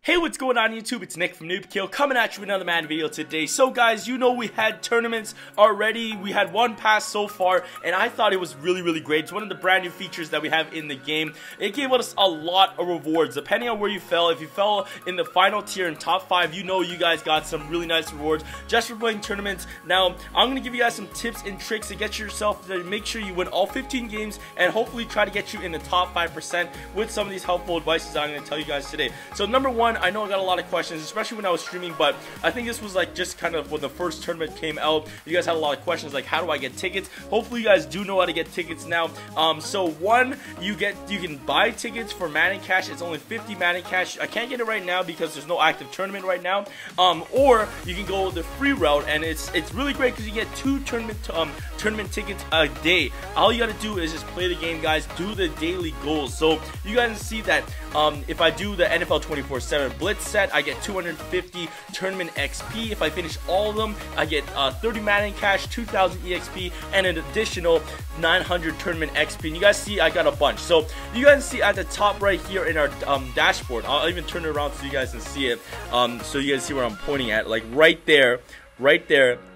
Hey, what's going on YouTube? It's Nick from Noob coming at you with another Madden video today. So guys, you know we had tournaments already. We had one pass so far, and I thought it was really great. It's one of the brand new features that we have in the game. It gave us a lot of rewards, depending on where you fell. If you fell in the final tier in top 5, you know you guys got some really nice rewards just for playing tournaments. Now, I'm going to give you guys some tips and tricks to get yourself to make sure you win all 15 games and hopefully try to get you in the top 5% with some of these helpful advices I'm going to tell you guys today. So number one, I know I got a lot of questions, especially when I was streaming, but I think this was like just kind of when the first tournament came out. You guys had a lot of questions like, how do I get tickets? Hopefully you guys do know how to get tickets now. So one, you can buy tickets for Madden Cash. It's only 50 Madden Cash. I can't get it right now because there's no active tournament right now. Or you can go the free route, and it's really great because you get 2 tournament tickets a day. All you gotta do is just play the game, guys. Do the daily goals. So you guys see that if I do the NFL 24/7 Blitz set, I get 250 tournament XP. If I finish all of them, I get 30 Madden Cash, 2,000 EXP, and an additional 900 tournament XP. And you guys see I got a bunch. So you guys see at the top right here in our dashboard, I'll even turn it around so you guys can see it. So you guys see where I'm pointing at, like right there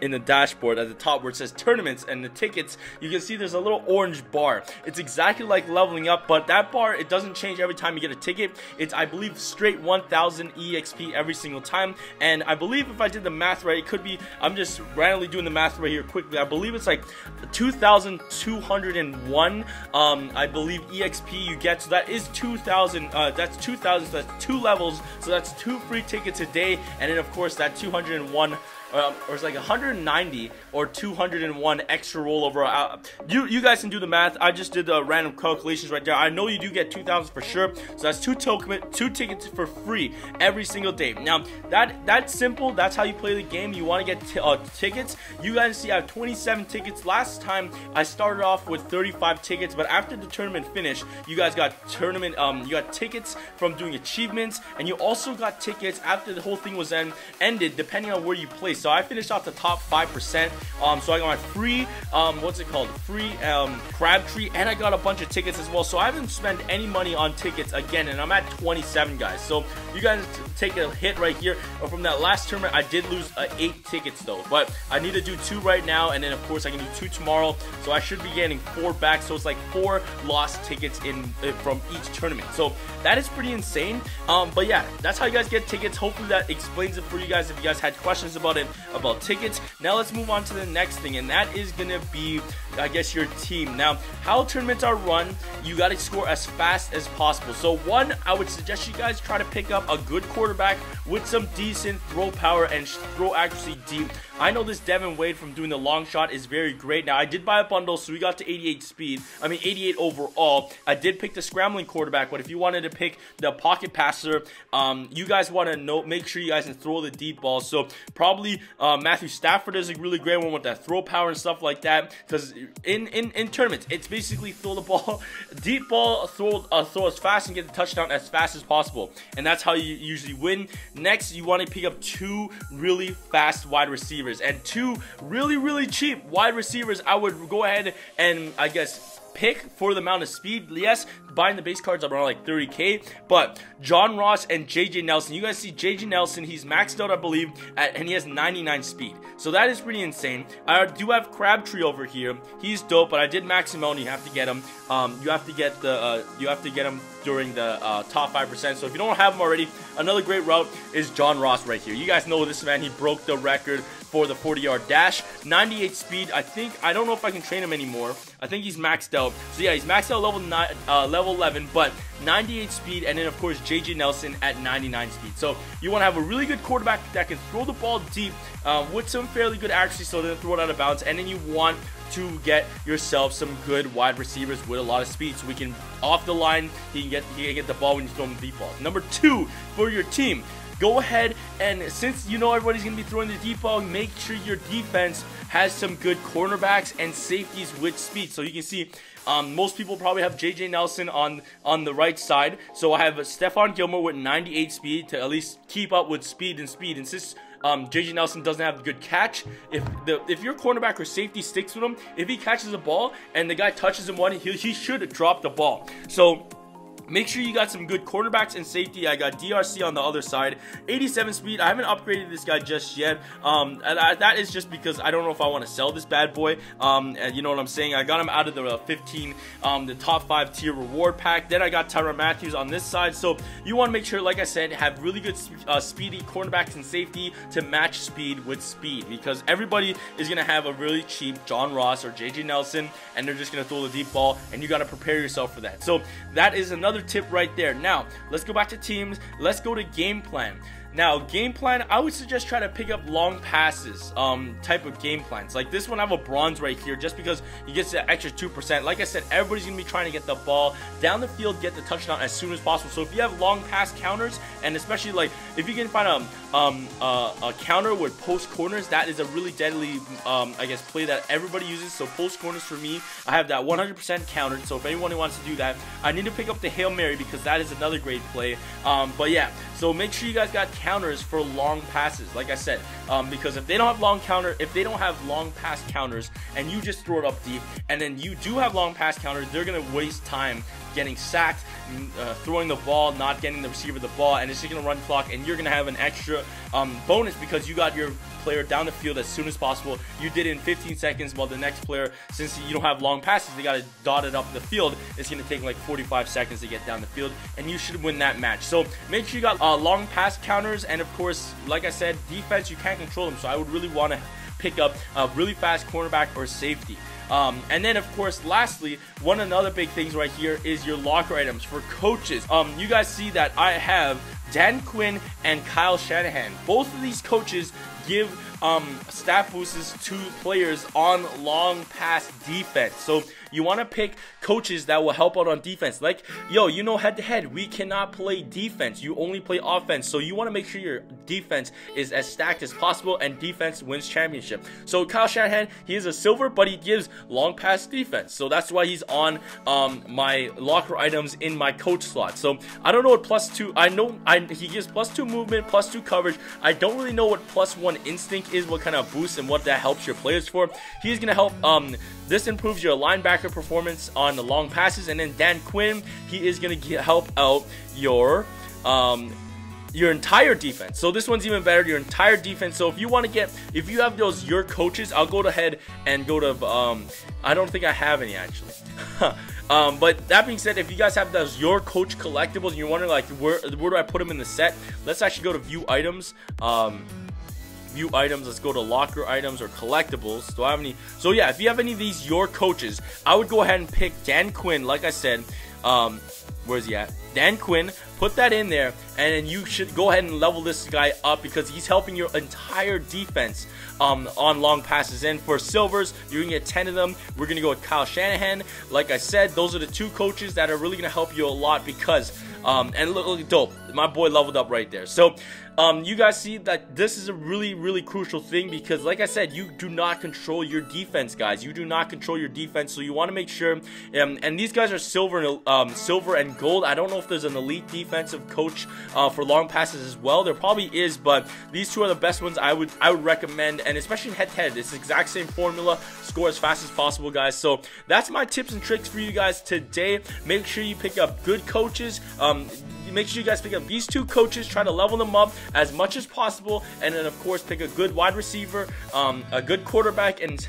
in the dashboard at the top where it says tournaments and the tickets. You can see there's a little orange bar. It's exactly like leveling up, but that bar, it doesn't change every time you get a ticket. It's, I believe, straight 1,000 EXP every single time. And I believe if I did the math right, it could be, I'm just randomly doing the math right here quickly, I believe it's like 2,201 I believe EXP you get. So that is 2,000, that's 2,000, so that's 2 levels, so that's 2 free tickets a day. And then of course that 201 or it's like 190 or 201 extra rollover. You guys can do the math. I just did the random calculations right there. I know you do get 2,000 for sure. So that's 2 tickets for free every single day. Now that's simple. That's how you play the game. You want to get tickets. You guys see I have 27 tickets. Last time I started off with 35 tickets, but after the tournament finished, you guys got you got tickets from doing achievements, and you also got tickets after the whole thing was ended, depending on where you place. So I finished off the top 5%. So I got my free, free Crabtree, and I got a bunch of tickets as well. So I haven't spent any money on tickets again, and I'm at 27, guys. So you guys take a hit right here. From that last tournament, I did lose 8 tickets though, but I need to do 2 right now, and then of course I can do 2 tomorrow. So I should be getting 4 back. So it's like 4 lost tickets from each tournament. So that is pretty insane. But yeah, that's how you guys get tickets. Hopefully that explains it for you guys if you guys had questions about it, about tickets. Now let's move on to the next thing, and that is gonna be, I guess, your team. Now, how tournaments are run, you gotta score as fast as possible. So one, I would suggest you guys try to pick up a good quarterback with some decent throw power and throw accuracy deep. I know this Devin Wade from doing the long shot is very great. Now, I did buy a bundle, so we got to 88 speed. I mean, 88 overall. I did pick the scrambling quarterback, but if you wanted to pick the pocket passer, you guys want to make sure you guys can throw the deep ball. So probably Matthew Stafford is a really great one with that throw power and stuff like that. Because in tournaments, it's basically throw the ball, deep ball, throw as fast and get the touchdown as fast as possible. And that's how you usually win. Next, you want to pick up 2 really fast wide receivers and 2 really cheap wide receivers. I would go ahead and, I guess, pick for the amount of speed. Yes, buying the base cards are around like 30K, but John Ross and JJ Nelson, you guys see JJ Nelson, he's maxed out, I believe, and he has 99 speed. So that is pretty insane. I do have Crabtree over here. He's dope, but I did max him out, and you have to get him. You have to get him during the top 5%. So if you don't have him already, another great route is John Ross right here. You guys know this man. He broke the record for the 40-yard dash. 98 speed. I don't know if I can train him anymore. I think he's maxed out. So yeah, he's maxed out level 11, but 98 speed, and then of course JJ Nelson at 99 speed. So you want to have a really good quarterback that can throw the ball deep with some fairly good accuracy, so then throw it out of bounds. And then you want to get yourself some good wide receivers with a lot of speed, so we can off the line he can get the ball when you throw him the deep ball. Number 2 for your team, go ahead and, since you know everybody's going to be throwing the deep ball, make sure your defense has some good cornerbacks and safeties with speed. So you can see most people probably have JJ Nelson on the right side. So I have Stephon Gilmore with 98 speed to at least keep up with speed. And since JJ Nelson doesn't have a good catch, if your cornerback or safety sticks with him, if he catches a ball and the guy touches him he should drop the ball. So Make sure you got some good cornerbacks and safety. I got DRC on the other side, 87 speed. I haven't upgraded this guy just yet. And that is just because I don't know if I want to sell this bad boy. And you know what I'm saying? I got him out of the 15, the top 5 tier reward pack. Then I got Tyrann Mathieu on this side. So you want to make sure, like I said, have really good speedy cornerbacks and safety to match speed with speed, because everybody is going to have a really cheap John Ross or JJ Nelson, and they're just going to throw the deep ball, and you got to prepare yourself for that. So that is another tip right there. Now let's go back to teams. Let's go to game plan. Now, game plan, I would suggest try to pick up long passes type of game plans. Like this one, I have a bronze right here just because you get the extra 2%. Like I said, everybody's going to be trying to get the ball down the field, get the touchdown as soon as possible. So if you have long pass counters, and especially like if you can find a counter with post corners, that is a really deadly, I guess, play that everybody uses. So post corners for me, I have that 100% countered. So if anyone wants to do that, I need to pick up the Hail Mary because that is another great play. But yeah, so make sure you guys got counters for long passes, like I said, because if they don't have long pass counters, and you just throw it up deep, and then you do have long pass counters, they're gonna waste time getting sacked, throwing the ball, not getting the receiver the ball, and it's just gonna run clock, and you're gonna have an extra bonus because you got your player down the field as soon as possible. You did it in 15 seconds, while the next player, since you don't have long passes, they got to dot it up the field. It's going to take like 45 seconds to get down the field, and you should win that match. So make sure you got long pass counters, and of course, like I said, defense, you can't control them, so I would really want to pick up a really fast cornerback or safety. And then of course, lastly, another big things right here is your locker items for coaches. You guys see that I have Dan Quinn and Kyle Shanahan. Both of these coaches give stat boosts to players on long pass defense. So you want to pick coaches that will help out on defense. Like, yo, you know, head to head, we cannot play defense. You only play offense. So you want to make sure your defense is as stacked as possible, and defense wins championship. So Kyle Shanahan, he is a silver, but he gives long pass defense. So that's why he's on my locker items in my coach slot. So I don't know what +2, I know he gives +2 movement, +2 coverage. I don't really know what +1 instinct is, what kind of boost and what that helps your players for. He's going to help, this improves your linebacker performance on the long passes. And then Dan Quinn, he is going to help out your entire defense. So this one's even better, your entire defense. So if you want to get, if you have those your coaches, I'll go ahead and go to I don't think I have any actually. But that being said, if you guys have those your coach collectibles and you're wondering like where do I put them in the set, let's actually go to view items. View items, let's go to locker items or collectibles. Do I have any? So yeah, if you have any of these your coaches, I would go ahead and pick Dan Quinn. Like I said, where's he at? Dan Quinn, put that in there, and then you should go ahead and level this guy up because he's helping your entire defense on long passes. And for silvers, you're gonna get 10 of them. We're gonna go with Kyle Shanahan. Like I said, those are the two coaches that are really gonna help you a lot because and look dope, my boy leveled up right there. So you guys see that this is a really crucial thing because like I said, you do not control your defense, guys. You do not control your defense, so you want to make sure and these guys are silver and gold. I don't know if there's an elite defensive coach for long passes as well. There probably is, but these two are the best ones I would recommend, and especially head to head, it's the exact same formula. Score as fast as possible, guys. So that's my tips and tricks for you guys today. Make sure you pick up good coaches. Make sure you guys pick up these two coaches, try to level them up as much as possible, and then of course pick a good wide receiver, a good quarterback, and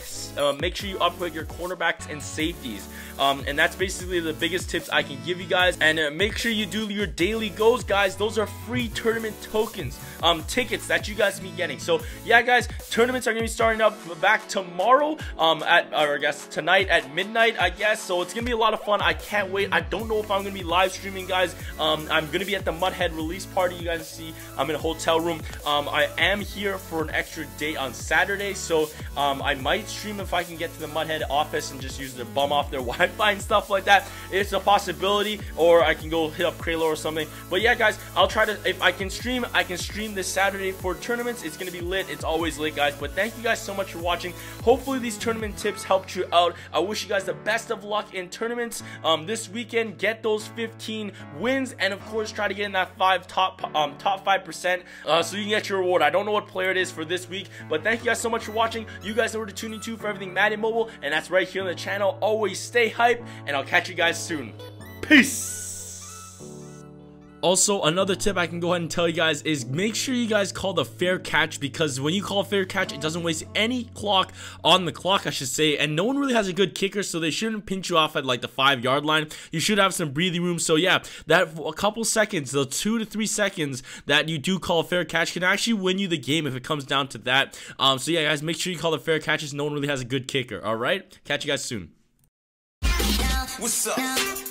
make sure you upgrade your cornerbacks and safeties. And that's basically the biggest tips I can give you guys. And make sure you do your daily goals, guys. Those are free tournament tokens, tickets that you guys can be getting. So yeah, guys, tournaments are gonna be starting up back tomorrow, or I guess tonight at midnight, I guess. So it's gonna be a lot of fun. I can't wait. I don't know if I'm gonna be live streaming, guys. I'm gonna be at the Mudhead release party. You guys see, I'm in a hotel room. I am here for an extra day on Saturday, so I might stream if I can get to the Mudhead office and just use their bum off their Wi-Fi and stuff like that. It's a possibility, or I can go hit up Kralo or something. But yeah, guys, I'll try to, if I can stream this Saturday for tournaments. It's gonna be lit. It's always lit, guys. But thank you guys so much for watching. Hopefully these tournament tips helped you out. I wish you guys the best of luck in tournaments this weekend. Get those 15 wins, and of course try to get in that top 5%, so you can get your reward. I don't know what player it is for this week, but thank you guys so much for watching. You guys know where to tune into for everything Madden Mobile, and that's right here on the channel. Always stay hype, and I'll catch you guys soon. Peace. Also, another tip I can go ahead and tell you guys is make sure you guys call the fair catch, because when you call a fair catch, it doesn't waste any clock on the clock, I should say, and no one really has a good kicker, so they shouldn't pinch you off at like the 5-yard line. You should have some breathing room. So yeah, that a couple seconds, the 2 to 3 seconds that you do call a fair catch can actually win you the game if it comes down to that. So yeah, guys, make sure you call the fair catches. No one really has a good kicker. All right, catch you guys soon. What's up?